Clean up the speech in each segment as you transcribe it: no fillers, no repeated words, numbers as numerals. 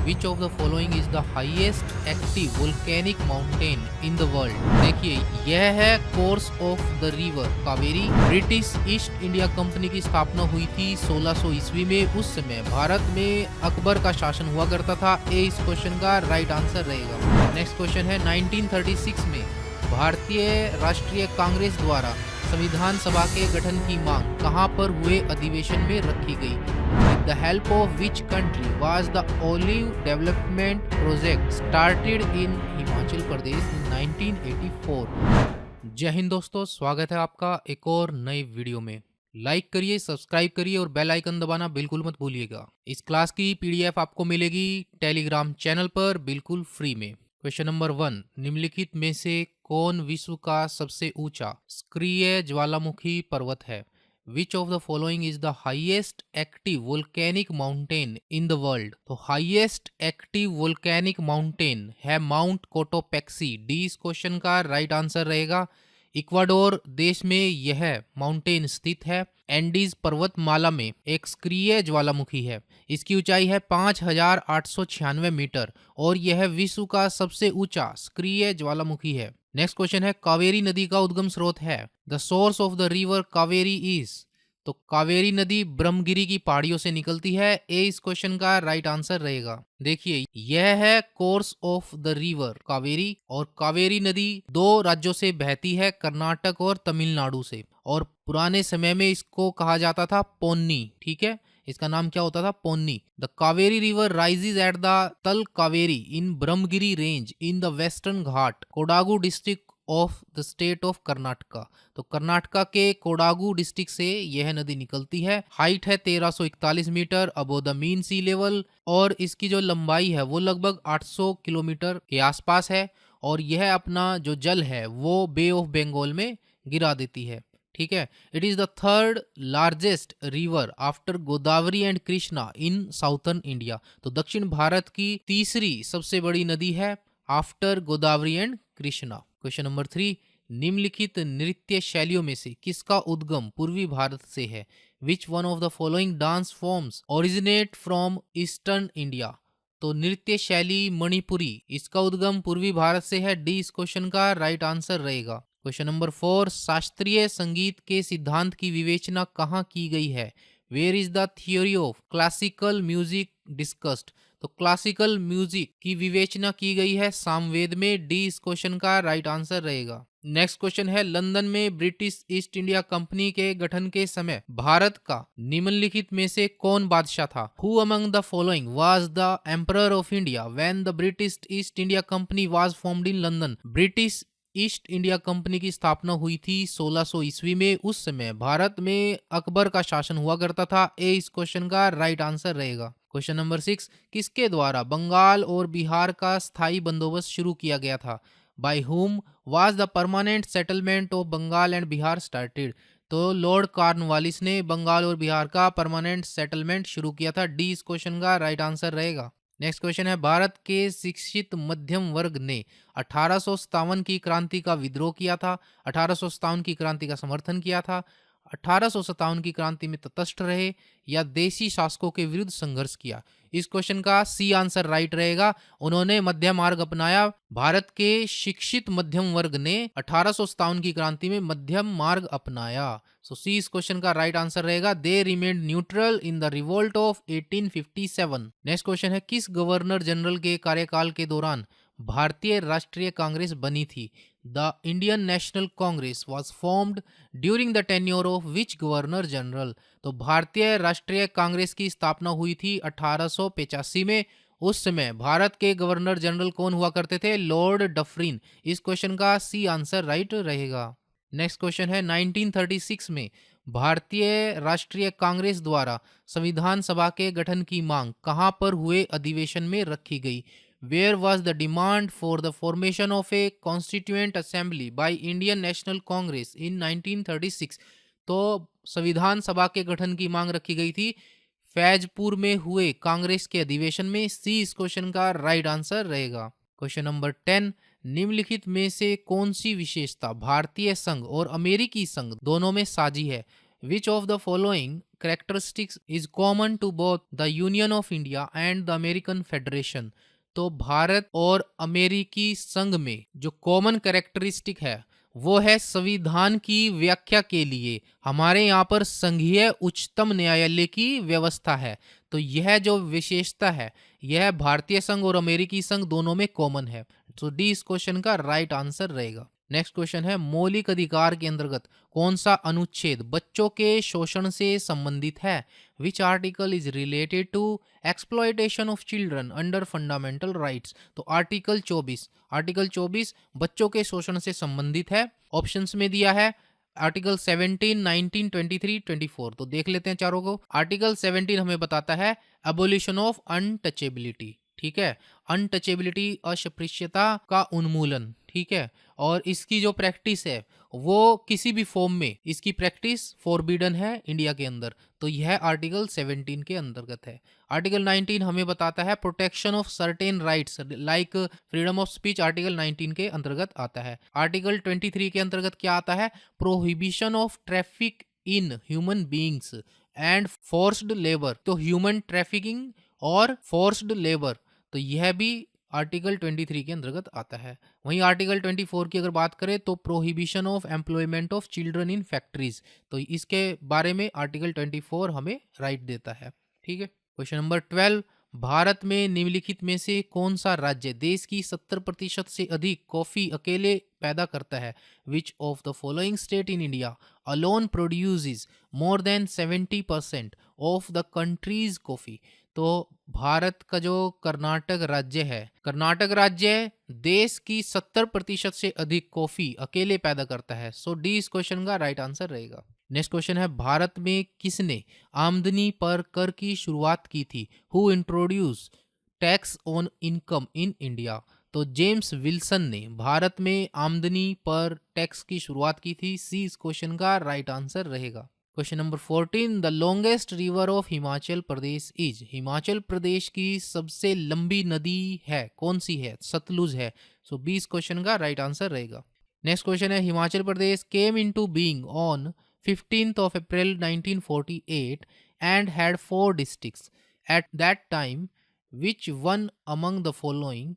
Which of the following is the highest active volcanic mountain in the world. देखिए, यह है course of the river Kaveri. British east India company की स्थापना हुई थी 1600 ईस्वी में। उस समय भारत में अकबर का शासन हुआ करता था। ए इस क्वेश्चन का राइट आंसर रहेगा। नेक्स्ट क्वेश्चन है 1936 में भारतीय राष्ट्रीय कांग्रेस द्वारा संविधान सभा के गठन की मांग कहां पर हुए अधिवेशन में रखी गई। The help of which country was the olive development project started in Himachal Pradesh in 1984। जय हिंद दोस्तों, स्वागत है आपका एक और नए वीडियो में। लाइक करिए, सब्सक्राइब करिए और बेल आइकन दबाना बिल्कुल मत भूलिएगा। इस क्लास की पीडीएफ आपको मिलेगी टेलीग्राम चैनल पर बिल्कुल फ्री में। क्वेश्चन नंबर 1, निम्नलिखित में से कौन विश्व का सबसे ऊंचा सक्रिय ज्वालामुखी पर्वत है। Which of the following is the highest active volcanic mountain in the world. तो हाईएस्ट एक्टिव वोल्केनिक माउंटेन है माउंट कोटोपेक्सी। डी इस क्वेश्चन का राइट आंसर रहेगा। इक्वाडोर देश में यह माउंटेन स्थित है। एंडीज पर्वतमाला में एक सक्रिय ज्वालामुखी है। इसकी ऊंचाई है 5896 मीटर और यह विश्व का सबसे ऊंचा सक्रिय ज्वालामुखी है। नेक्स्ट क्वेश्चन है, कावेरी नदी का उद्गम स्रोत है। The source of the river Kaveri is. तो कावेरी नदी ब्रह्मगिरी की पहाड़ियों से निकलती है। ए इस क्वेश्चन का राइट आंसर रहेगा। देखिए, यह है course of the river Kaveri और कावेरी नदी दो राज्यों से बहती है, कर्नाटक और तमिलनाडु से। और पुराने समय में इसको कहा जाता था पोन्नी। ठीक है, इसका नाम क्या होता था? Ponni. The Kaveri river rises at the Tala Kaveri in Brahmagiri range in the Western Ghat Kodagu district of the state of Karnataka. तो कर्नाटका के कोडागु डिस्ट्रिक्ट से यह नदी निकलती है। हाइट है 1341 meter above the mean sea level और इसकी जो लंबाई है वो लगभग 800 किलोमीटर के आसपास है। और यह अपना जो जल है वो बे ऑफ बंगाल में गिरा देती है। ठीक है, it is the third largest river after Godavari and Krishna in southern India. तो दक्षिण भारत की तीसरी सबसे बड़ी नदी है after Godavari and Krishna. Question number 3, निम्नलिखित नृत्य शैलियों में से किसका उद्गम पूर्वी भारत से है। Which one of the following dance forms originate from eastern India. तो नृत्य शैली मणिपुरी, इसका उद्गम पूर्वी भारत से है। डी इस क्वेश्चन का राइट आंसर रहेगा। क्वेश्चन नंबर 4, शास्त्रीय संगीत के सिद्धांत की विवेचना कहाँ की गई है। Where is the theory of classical music discussed. तो क्लासिकल म्यूजिक की विवेचना की गई है सामवेद में। डी इस क्वेश्चन का राइट आंसर रहेगा। नेक्स्ट क्वेश्चन है, लंदन में ब्रिटिश ईस्ट इंडिया कंपनी के गठन के समय भारत का निम्नलिखित में से कौन बादशाह था। Who among the following was the emperor of India when the British east India company was formed in London. British east India company की स्थापना हुई थी 1600 ईस्वी में। उस समय भारत में अकबर का शासन हुआ करता था। ए इस क्वेश्चन का राइट आंसर रहेगा। क्वेश्चन नंबर 6, किसके द्वारा बंगाल और बिहार का स्थायी बंदोबस्त शुरू किया गया था। By whom was the permanent settlement of Bengal and Bihar started. तो लॉर्ड कॉर्नवालिस ने बंगाल और बिहार का परमानेंट सेटलमेंट शुरू किया था। डी इस क्वेश्चन का राइट आंसर रहेगा। नेक्स्ट क्वेश्चन है, भारत के शिक्षित मध्यम वर्ग ने 1857 की क्रांति का विद्रोह किया था। 1857 की क्रांति का समर्थन किया था। 1857 की क्रांति में तटस्थ रहे या देशी शासकों के विरुद्ध संघर्ष किया। इस क्वेश्चन का सी आंसर राइट रहेगा। उन्होंने मध्य मार्ग अपनाया। भारत के शिक्षित मध्यम वर्ग ने 1857 की क्रांति में मध्यम मार्ग अपनाया। सो सी इस क्वेश्चन का राइट आंसर रहेगा। They remained neutral in the revolt of 1857। Next question है, किस गवर्नर जनरल के कार्यकाल के दौरान भारतीय राष्ट्रीय कांग्रेस बनी थी। The Indian national Congress was formed during the tenure of which governor general. तो भारतीय राष्ट्रीय कांग्रेस की स्थापना हुई थी 1885 में। उस समय भारत के गवर्नर जनरल कौन हुआ करते थे? Lord Dufferin. इस क्वेश्चन का सी आंसर राइट रहेगा। नेक्स्ट क्वेश्चन है, 1936 में भारतीय राष्ट्रीय कांग्रेस द्वारा संविधान सभा के गठन की मांग कहां पर हुए अधिवेशन में रखी गई। Where was the demand for the formation of a constituent assembly by Indian National Congress in 1936? तो संविधान सभा के गठन की मांग रखी गई थी फैजपुर में हुए कांग्रेस के अधिवेशन में। सी इस क्वेश्चन का राइट आंसर रहेगा। क्वेश्चन नंबर 10, निम्नलिखित में से कौन सी विशेषता भारतीय संघ और अमेरिकी संघ दोनों में साझी है। Which of the following characteristics is common to both the Union of India and the American Federation? तो भारत और अमेरिकी संघ में जो कॉमन कैरेक्टरिस्टिक है वो है संविधान की व्याख्या के लिए हमारे यहाँ पर संघीय उच्चतम न्यायालय की व्यवस्था है। तो यह जो विशेषता है यह भारतीय संघ और अमेरिकी संघ दोनों में कॉमन है। तो डी इस क्वेश्चन का राइट आंसर रहेगा। नेक्स्ट क्वेश्चन है मौलिक अधिकार के अंतर्गत कौन सा अनुच्छेद बच्चों के शोषण से संबंधित है? Which article is related to exploitation of children under fundamental rights? तो आर्टिकल 24 बच्चों के शोषण से संबंधित है। ऑप्शंस में दिया है आर्टिकल 17, 19, 23, 24। तो देख लेते हैं चारों को। आर्टिकल 17 हमें बताता है एबोलिशन ऑफ अनटचेबिलिटी, ठीक है, अनटचेबिलिटी अस्पृश्यता का उन्मूलन, ठीक है, और इसकी जो प्रैक्टिस है वो किसी भी फॉर्म में इसकी प्रैक्टिस फॉरबिडन है इंडिया के अंदर। तो यह आर्टिकल 17 के अंतर्गत है। आर्टिकल 19 हमें बताता है protection of certain rights like freedom of speech, article 19 के अंतर्गत आता है। आर्टिकल 23 के अंतर्गत क्या आता है? Prohibition of traffic in human beings and forced labour. तो ह्यूमन ट्रैफिकिंग और फोर्स्ड लेबर, तो यह भी आर्टिकल 23 के अंतर्गत आता है। वहीं आर्टिकल 24 की अगर बात करें तो prohibition of employment of children in factories, तो इसके बारे में आर्टिकल 24 हमें राइट देता है, ठीक है। क्वेश्चन नंबर 12, भारत में निम्नलिखित में से कौन सा राज्य देश की 70% से अधिक कॉफी अकेले पैदा करता है? Which of the following state in India alone produces more than 70% of the countries coffee? तो भारत का जो कर्नाटक राज्य है, कर्नाटक राज्य देश की 70% से अधिक कॉफी अकेले पैदा करता है। सो डी इस क्वेश्चन का राइट आंसर रहेगा। नेक्स्ट क्वेश्चन है भारत में किसने आमदनी पर कर की शुरुआत की थी? Who introduce tax on income in India? तो जेम्स विल्सन ने भारत में आमदनी पर टैक्स की शुरुआत की थी। सी इस क्वेश्चन का राइट आंसर रहेगा। Question number 14, the longest river of Himachal Pradesh is? Himachal Pradesh की सबसे लंबी नदी है कौन सी है? सतलुज है। सो बी इस क्वेश्चन का राइट आंसर रहेगा। नेक्स्ट क्वेश्चन है Himachal Pradesh came into being on 15th of April 1948 and had 4 districts. At that time, which one among the following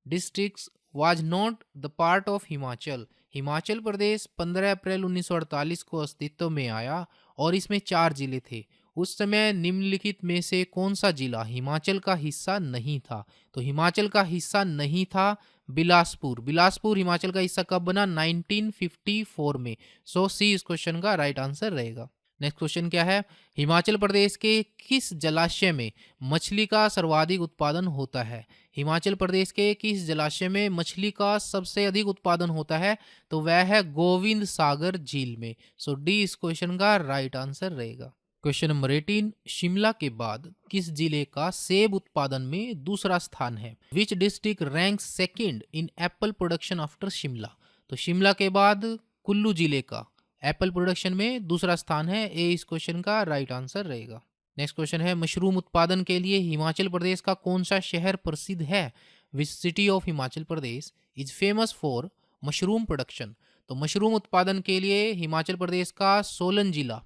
districts was not the part of Himachal? Himachal Pradesh 15 April 1948 को अस्तित्व में आया और इसमें 4 जिले थे। उस समय निम्नलिखित में से कौन सा जिला हिमाचल का हिस्सा नहीं था? तो हिमाचल का हिस्सा नहीं था बिलासपुर। बिलासपुर हिमाचल का हिस्सा कब बना? 1954 में। सो सी इस क्वेश्चन का राइट आंसर रहेगा। नेक्स्ट क्वेश्चन क्या है? हिमाचल प्रदेश के किस जलाशय में मछली का सर्वाधिक उत्पादन होता है? हिमाचल प्रदेश के किस जलाशय में मछली का सबसे अधिक उत्पादन होता है? तो वह है गोविंद सागर झील में। सो डी इस क्वेश्चन का राइट आंसर रहेगा। क्वेश्चन नंबर 18, शिमला के बाद किस जिले का सेब उत्पादन में दूसरा स्थान है? Which district ranks second in Apple production after Shimla? तो शिमला के बाद कुल्लू जिले का एप्पल प्रोडक्शन में दूसरा स्थान है। ए इस क्वेश्चन का राइट आंसर रहेगा। नेक्स्ट क्वेश्चन है मशरूम उत्पादन के लिए हिमाचल प्रदेश का कौन सा शहर प्रसिद्ध है? Which city of Himachal Pradesh is famous for mushroom production? तो मशरूम उत्पादन के लिए हिमाचल प्रदेश का सोलन जिला,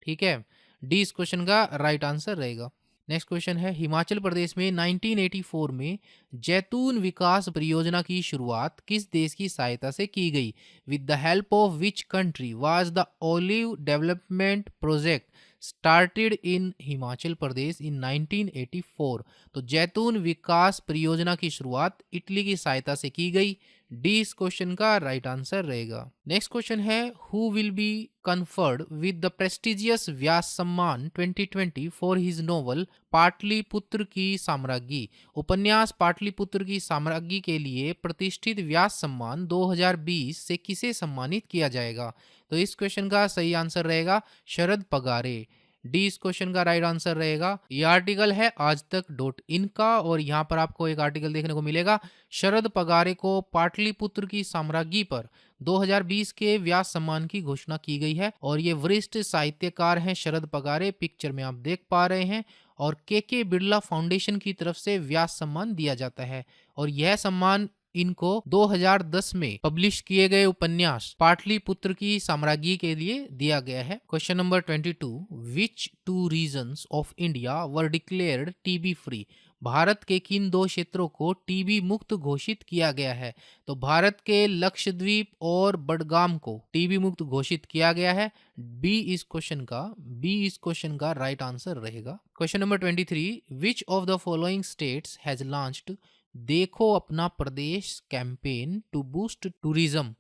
ठीक है, डी इस क्वेश्चन का राइट आंसर रहेगा। नेक्स्ट क्वेश्चन है हिमाचल प्रदेश में 1984 में जैतून विकास परियोजना की शुरुआत किस देश की सहायता से की गई? With the help of which country was the olive development project started in Himachal Pradesh in 1984? तो जैतून विकास परियोजना की शुरुआत इटली की सहायता से की गई। डी इस क्वेश्चन का राइट आंसर रहेगा। नेक्स्ट क्वेश्चन है who will be conferred with the prestigious Vyas Samman 2020 for his novel Pataliputra की साम्राज्ञी? उपन्यास पाटलिपुत्र की साम्राज्ञी के लिए प्रतिष्ठित व्यास सम्मान 2020 से किसे सम्मानित किया जाएगा? तो इस क्वेश्चन का सही आंसर रहेगा शरद पगारे। डी इस क्वेश्चन का राइट आंसर रहेगा। ये आर्टिकल है आज तक .in का और यहाँ पर आपको एक आर्टिकल देखने को मिलेगा शरद पगारे को पाटलिपुत्र की साम्राज्ञी पर 2020 के व्यास सम्मान की घोषणा की गई है और ये वरिष्ठ साहित्यकार हैं शरद पगारे, पिक्चर में आप देख पा रहे हैं, और के बिरला फाउंडेशन की तरफ से व्यास सम्मान दिया जाता है और यह सम्मान इनको 2010 में पब्लिश किए गए उपन्यास पाटलिपुत्र की साम्राज्ञी के लिए दिया गया है। Question number 22, which two reasons of India were declared TB free? Bharat के किन दो क्षेत्रों को टीबी मुक्त घोषित किया गया है? तो भारत के लक्षद्वीप और बडगाम को टीबी मुक्त घोषित किया गया है। बी इस क्वेश्चन का राइट आंसर रहेगा। Question number 23, which of the following states has launched देखो अपना प्रदेश कैंपेन टू बूस्ट टूरिज्म?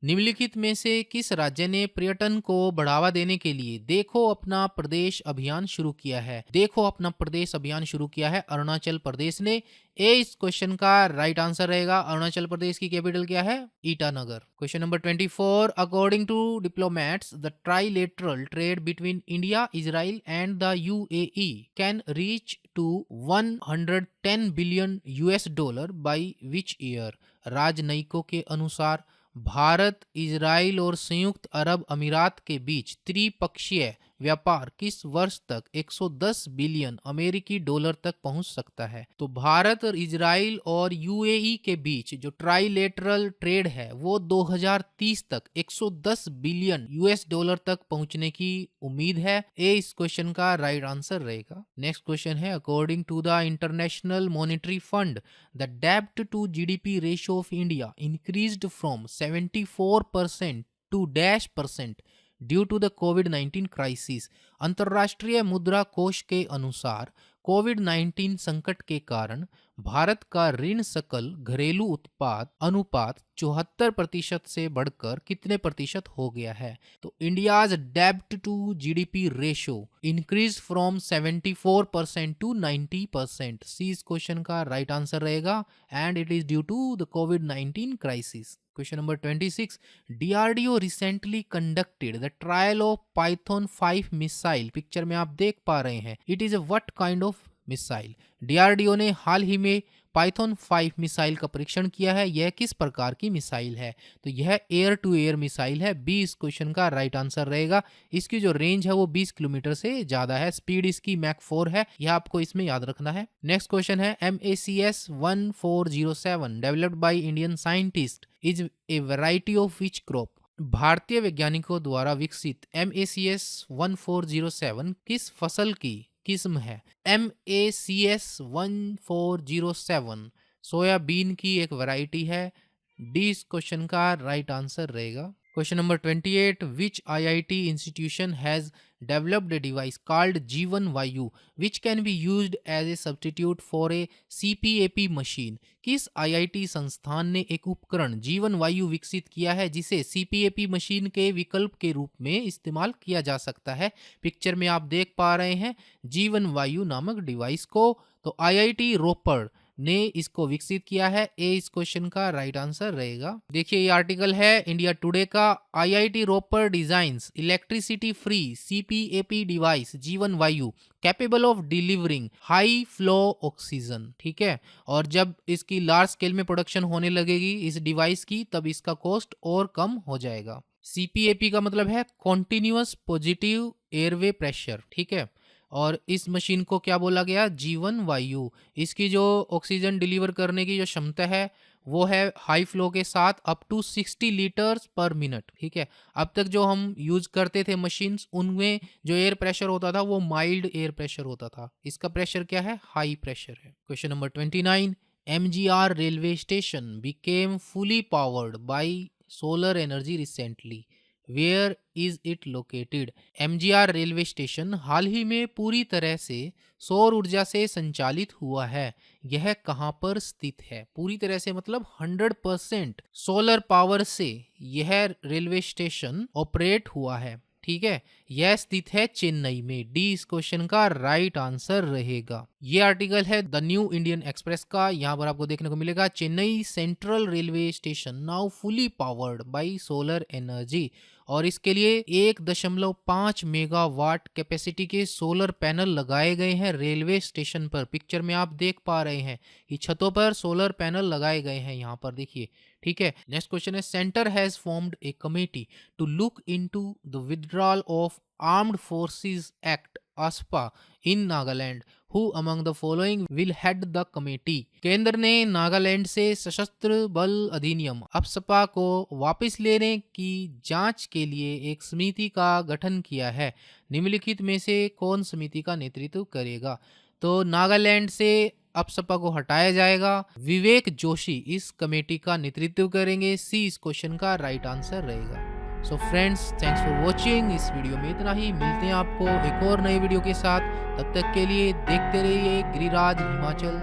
निम्नलिखित में से किस राज्य ने पर्यटन को बढ़ावा देने के लिए देखो अपना प्रदेश अभियान शुरू किया है? देखो अपना प्रदेश अभियान शुरू किया है अरुणाचल प्रदेश ने। ए इस क्वेश्चन का राइट आंसर रहेगा। अरुणाचल प्रदेश की कैपिटल क्या है? Itanagar. Question number 24, according to diplomats the trilateral trade between India, Israel and the UAE can reach to 110 billion US dollar by which year? राजनयिकों के अनुसार भारत, इजराइल और संयुक्त अरब अमीरात के बीच त्रिपक्षीय व्यापार किस वर्ष तक 110 बिलियन अमेरिकी डॉलर तक पहुंच सकता है? तो भारत और इजराइल और यूएई के बीच जो ट्राइलेटरल ट्रेड है वो 2030 तक 110 बिलियन यूएस डॉलर तक पहुंचने की उम्मीद है। ए इस क्वेश्चन का राइट आंसर रहेगा। नेक्स्ट क्वेश्चन है, according to the International Monetary Fund the डेब्ट to GDP ratio of India increased from 74% to %% due to the कोविड-19 क्राइसिस। अंतर्राष्ट्रीय मुद्रा कोष के अनुसार कोविड-19 संकट के कारण भारत का ऋण सकल घरेलू उत्पाद अनुपात 74% से बढ़कर कितने प्रतिशत हो गया है? तो इंडियाज डेब्ट to GDP ratio increase from 74% to 90%। C इस क्वेश्चन का राइट आंसर रहेगा and it is due to the कोविड-19 crisis. Question number 26, DRDO recently conducted the trial of Python 5 missile। Picture में आप देख पा रहे हैं, it is a what kind of missile? DRDO ने हाल ही में पाइथन 5 मिसाइल का परीक्षण किया है। यह किस प्रकार की मिसाइल है? तो यह एयर टू एयर मिसाइल है। बी इस क्वेश्चन का राइट आंसर रहेगा। इसकी जो रेंज है वो 20 किलोमीटर से ज्यादा है। स्पीड इसकी मैक 4 है, यह आपको इसमें याद रखना है। नेक्स्ट क्वेश्चन है, MACS 1407 developed by Indian scientist is a variety of which crop? भारतीय वैज्ञानिकों द्वारा विकसित MACS 1407 किस फसल की किस्म है? MACS 1407 सोयाबीन की एक वैरायटी है। डी इस क्वेश्चन का राइट आंसर रहेगा। Question number 28, which IIT institution has developed a device called Jeevan Vayu which can be used as a substitute for a CPAP machine? किस IIT संस्थान ने एक उपकरण जीवन वायु विकसित किया है जिसे CPAP मशीन के विकल्प के रूप में इस्तेमाल किया जा सकता है? पिक्चर में आप देख पा रहे हैं जीवन वायु नामक डिवाइस को। तो IIT रोपड़ ने इसको विकसित किया है। ए इस क्वेश्चन का राइट आंसर रहेगा। देखिए ये आर्टिकल है इंडिया टुडे का। IIT Ropar designs electricity free CPAP device Jeevan Vayu capable of delivering high flow oxygen. ठीक है, और जब इसकी लार्ज स्केल में प्रोडक्शन होने लगेगी इस डिवाइस की तब इसका कॉस्ट और कम हो जाएगा। CPAP का मतलब है कॉन्टिन्यूअस पॉजिटिव एयरवे प्रेशर। ठीक है, और इस मशीन को क्या बोला गया? जीवन वायु। इसकी जो ऑक्सीजन डिलीवर करने की जो क्षमता है वो है हाई फ्लो के साथ up to 60 litres per minute. ठीक है, अब तक जो हम यूज करते थे मशीन्स उनमें जो एयर प्रेशर होता था वो माइल्ड एयर प्रेशर होता था। इसका प्रेशर क्या है? हाई प्रेशर है। Question number 29, MGR railway station became fully powered by solar energy recently, where is it located? MGR railway station हाल ही में पूरी तरह से सौर ऊर्जा से संचालित हुआ है। यह कहाँ पर स्थित है? पूरी तरह से मतलब 100% सोलर पावर से यह रेलवे स्टेशन ऑपरेट हुआ है। ठीक है, यह स्थित है चेन्नई में। डी इस क्वेश्चन का राइट आंसर रहेगा। यह आर्टिकल है द न्यू इंडियन एक्सप्रेस का। यहाँ पर आपको देखने को मिलेगा Chennai central railway station now fully powered by solar energy, और इसके लिए 1.5 मेगावाट कैपेसिटी के सोलर पैनल लगाए गए हैं रेलवे स्टेशन पर। पिक्चर में आप देख पा रहे हैं कि छतों पर सोलर पैनल लगाए गए हैं यहाँ पर देखिए। ठीक है, नेक्स्ट क्वेश्चन है, centre has formed a committee to look into the withdrawal of armed forces act ASPA in Nagaland. Who among the following will head the committee? केंद्र ने नागालैंड से सशस्त्र बल अधिनियम अप्सपा को वापस लेने की जांच के लिए एक समिति का गठन किया है। निम्नलिखित में से कौन समिति का नेतृत्व करेगा? तो नागालैंड से अप्सपा को हटाया जाएगा। विवेक जोशी इस कमेटी का नेतृत्व करेंगे। सी इस क्वेश्चन का राइट आंसर रहेगा। So friends, thanks for watching. इस वीडियो में इतना ही। मिलते हैं आपको एक और नए वीडियो के साथ। तब तक के लिए देखते रहिए Giriraj Himachal.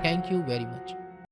Thank you very much.